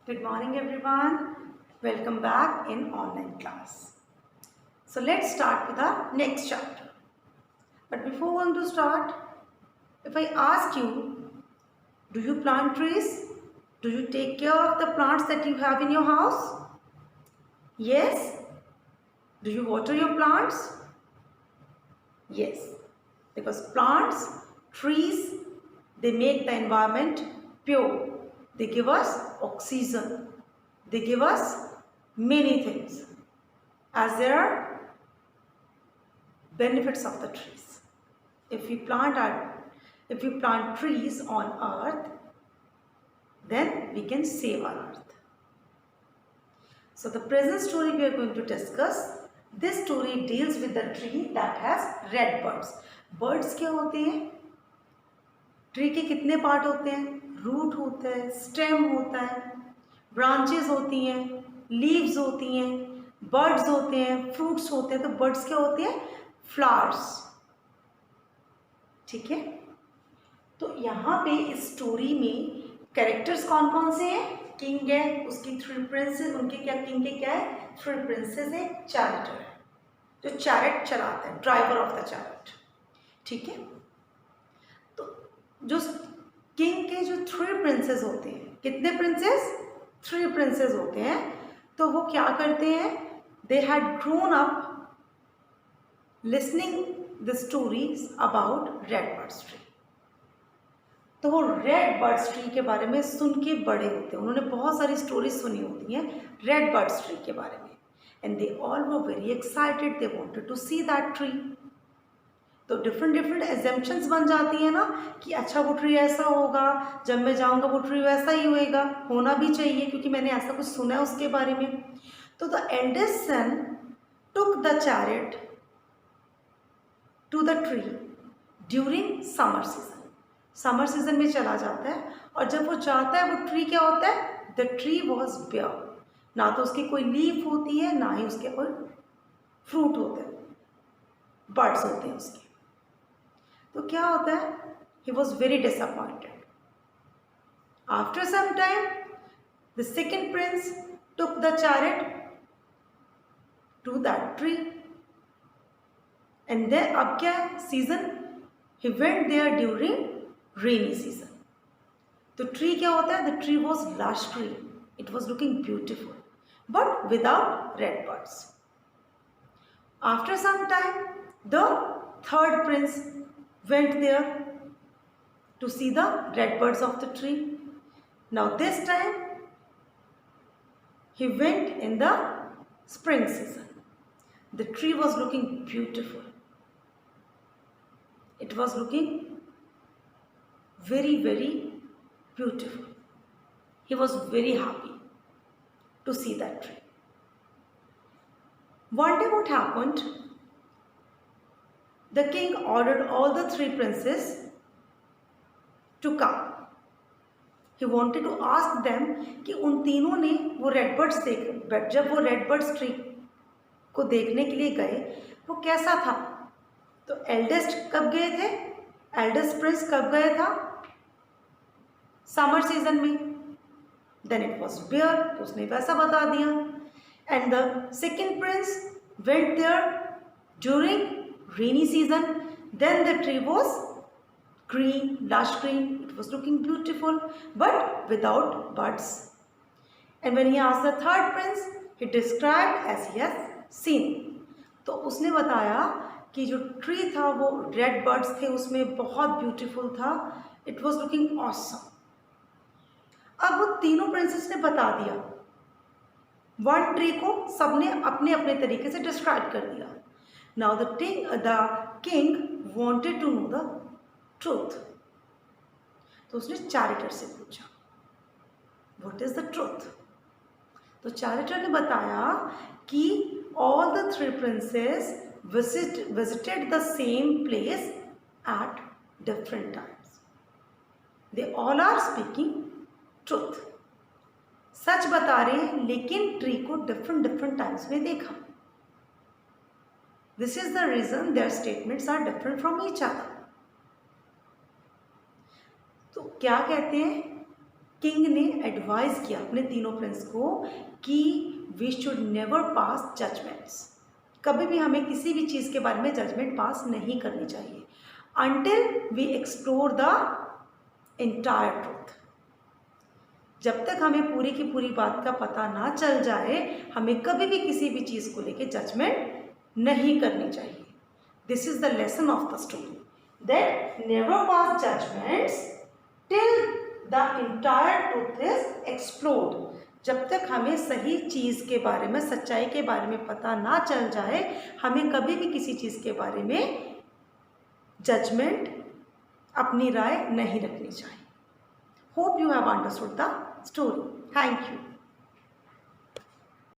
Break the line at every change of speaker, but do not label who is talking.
Good morning everyone. Welcome back in online class. So let's start with the next chapter. But before going to start, if I ask you, do you plant trees? Do you take care of the plants that you have in your house? Yes. Do you water your plants? Yes. Because plants, trees, they make the environment pure. They give us oxygen. They give us many things, as there are benefits of the trees. If we plant trees on earth, then we can save our earth. So the present story we are going to discuss, this story deals with the tree that has red buds. Buds क्या होते हैं? Tree के कितने part होते हैं? Root होता है, stem होता है, ब्रांचेस होती हैं, लीव्स होती हैं, बर्ड्स होते हैं, फ्रूट्स होते हैं. तो बर्ड्स क्या होते हैं? फ्लावर्स. ठीक है. तो यहाँ पे इस स्टोरी में कैरेक्टर्स कौन कौन से हैं? किंग है, उसकी 3 प्रिंसेस, उनके क्या, किंग के क्या है? 3 प्रिंसेस है, चैरिटर है, जो चैरेट चलाता है, ड्राइवर ऑफ द चैरेट. ठीक है. तो जो किंग के जो 3 प्रिंसेस होते हैं, कितने प्रिंसेस? 3 प्रिंसेस होते हैं. तो वो क्या करते हैं? They had grown up listening the stories about red birds tree. तो वो रेड बर्ड्स ट्री के बारे में सुन के बड़े होते हैं. उन्होंने बहुत सारी स्टोरीज सुनी होती हैं रेड बर्ड्स ट्री के बारे में. And they all were very excited. They wanted to see that tree. तो डिफरेंट एजम्पशंस बन जाती है ना कि अच्छा वो ट्री ऐसा होगा, जब मैं जाऊंगा वो ट्री वैसा ही होएगा, होना भी चाहिए क्योंकि मैंने ऐसा कुछ सुना है उसके बारे में. तो the eldest son took the chariot to the tree during summer season. Summer season में चला जाता है और जब वो जाता है वो ट्री क्या होता है? The tree was bare. ना तो उसकी कोई लीफ होती है, ना ही उसके कोई फ्रूट होते हैं, बर्ड्स होते हैं उसके. तो क्या होता है? He was very disappointed. After some time the second prince took the chariot to that tree. And then अब क्या है? Season. He went there during rainy season. तो ट्री क्या होता है? The tree was lush tree. It was looking beautiful but without red birds. After some time the third prince went there to see the red birds of the tree. Now this time he went in the spring season. The tree was looking beautiful. It was looking very beautiful. He was very happy to see that tree. One day what happened? The king ordered all the 3 princes to come. He wanted to ask them कि उन तीनों ने वो red birds जब वो red birds tree को देखने के लिए गए वो कैसा था. तो एल्डेस्ट कब गए थे? एल्डेस्ट प्रिंस कब गए था? समर सीजन में. Then it was bare. तो उसने वैसा बता दिया. And the second prince went there during rainy season. Then the tree was green, lush green. It was looking beautiful but without buds. And when he asked the third prince, he described as he has seen. तो उसने बताया कि जो tree था वो red birds थे, उसमें बहुत ब्यूटीफुल था. It was looking awesome. अब वो तीनों प्रिंसेस ने बता दिया. वन ट्री को सबने अपने अपने तरीके से डिस्क्राइब कर दिया. Now the king wanted to know the truth. तो उसने चैरिटर से पूछा What is the truth? तो चैरिटर ने बताया कि all the 3 princes visited the same place at different times. They all are speaking truth. सच बता रहे हैं लेकिन ट्री को different times में देखा. This is the reason their statements are different from each other. तो क्या कहते हैं किंग ने एडवाइस किया अपने तीनों प्रिंस को कि we should never pass judgements, कभी भी हमें किसी भी चीज़ के बारे में जजमेंट पास नहीं करनी चाहिए until we explore the entire truth। जब तक हमें पूरी की पूरी बात का पता ना चल जाए हमें कभी भी किसी भी चीज़ को लेके जजमेंट नहीं करनी चाहिए। This is the lesson of the story that never pass judgements till the entire truth is explored. जब तक हमें सही चीज़ के बारे में, सच्चाई के बारे में पता ना चल जाए हमें कभी भी किसी चीज़ के बारे में जजमेंट, अपनी राय नहीं रखनी चाहिए। Hope you have understood the story. Thank you.